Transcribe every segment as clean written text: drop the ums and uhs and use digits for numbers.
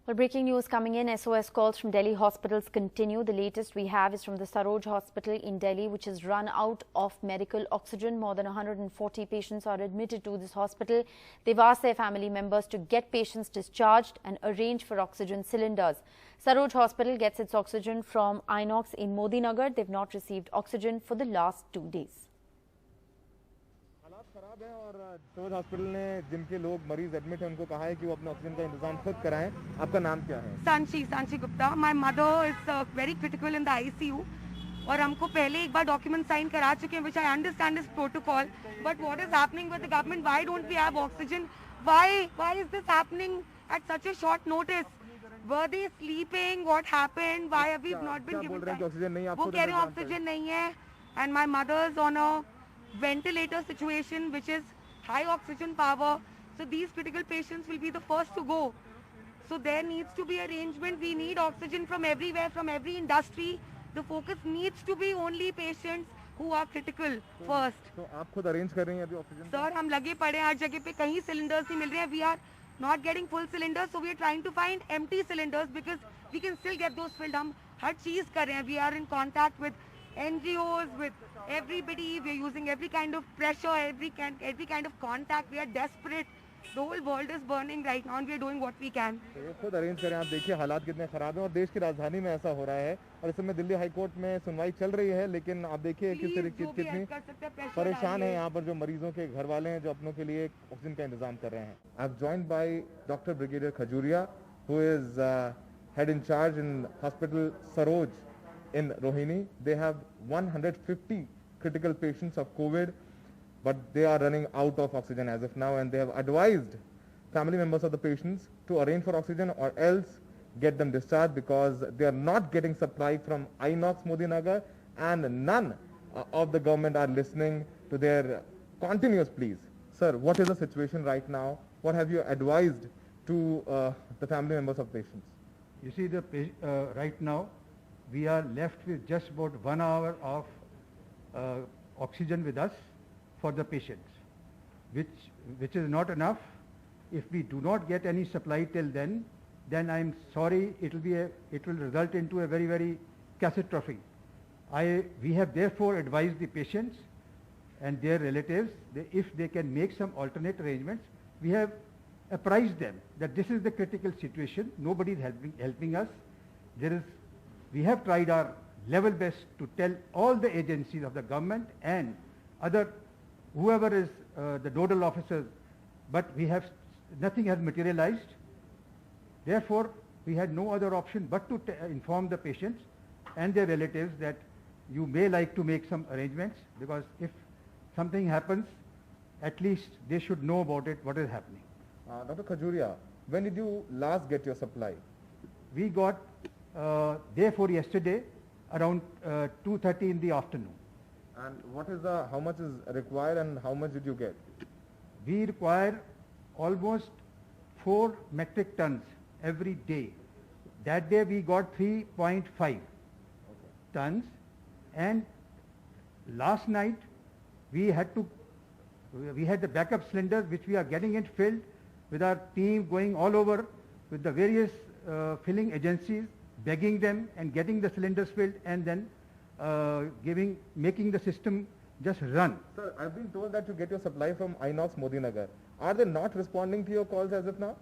Well, breaking news coming in. SOS calls from Delhi hospitals continue. The latest we have is from the Saroj Hospital in Delhi, which has run out of medical oxygen. More than 140 patients are admitted to this hospital. They've asked their family members to get patients discharged and arrange for oxygen cylinders. Saroj Hospital gets its oxygen from Inox in Modi Nagar. They've not received oxygen for the last 2 days. खराब है और Saroj hospital ने जिनके लोग मरीज admit हैं उनको कहा है कि वो अपने ऑक्सीजन का इंतजाम खुद कराएं। आपका नाम क्या है? Sanchi Gupta. My mother is very critical in the ICU और हमको पहले एक बार डॉक्यूमेंट साइन करा चुके हैं, which I understand is protocol, but what is happening with the government? Why don't we have oxygen? Why is this happening at such a short notice? Were they sleeping? What happened? Why have we not been given oxygen नहीं? वो कह रहे हैं oxygen नहीं है and my mother is on a ventilator situation which is high oxygen power, so these critical patients will be the first to go. So there needs to be arrangement. We need oxygen from everywhere, from every industry. The focus needs to be only patients who are critical first. तो आप खुद arrange कर रही हैं अभी oxygen? Sir हम लगे पड़े हैं, हर जगह पे कहीं सिलेंडर्स नहीं मिल रहे हैं. We are not getting full cylinders, so we are trying to find empty cylinders because we can still get those filled. हम हर चीज कर रहे हैं. We are in contact with NGOs, with everybody. We are using every kind of pressure, every kind of contact. We are desperate. The whole world is burning right now and we are doing what we can. तो खुद arrange करें. आप देखिए हालात कितने खराब हैं और देश की राजधानी में ऐसा हो रहा है और इस समय दिल्ली हाई कोर्ट में सुनवाई चल रही है, लेकिन आप देखिए किस तरीके कितनी परेशान है यहाँ पर जो मरीजों के घर वाले हैं जो अपनों के लिए ऑक्सीजन का इंतजाम कर रहे हैं. I am joined by doctor brigadier Khajuria, who is head in charge in hospital Saroj in Rohini. They have 150 critical patients of COVID, but they are running out of oxygen as of now, and they have advised family members of the patients to arrange for oxygen or else get them discharged because they are not getting supply from Inox Modi Nagar, and none of the government are listening to their continuous pleas. Sir, what is the situation right now? What have you advised to the family members of patients? You see, right now we are left with just about 1 hour of oxygen with us for the patients, which is not enough. If we do not get any supply till then I'm sorry, it will result into a very, very catastrophic. We have therefore advised the patients and their relatives that if they can make some alternate arrangements. We have apprised them that this is the critical situation. Nobody is helping us. We have tried our level best to tell all the agencies of the government and whoever is the nodal officers, but nothing has materialized. Therefore, we had no other option but to inform the patients and their relatives that you may like to make some arrangements, because if something happens, at least they should know about it, what is happening. Dr. Khajuria, when did you last get your supply? We got therefore yesterday around 2:30 in the afternoon. And how much is required and how much did you get? We require almost 4 metric tons every day. That day we got 3.5 tons, and last night we had the backup cylinders which we are getting it filled with our team going all over with the various filling agencies, begging them and getting the cylinders filled and then making the system just run. Sir, I've been told that you get your supply from Inox Modi Nagar. Are they not responding to your calls as of now?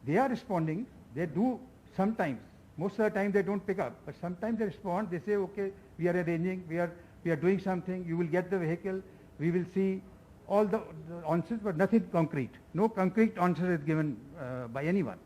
They are responding. They do sometimes. Most of the time they don't pick up, but sometimes they respond. They say, okay, we are arranging, we are doing something, you will get the vehicle, we will see all the answers, but nothing concrete. No concrete answer is given by anyone.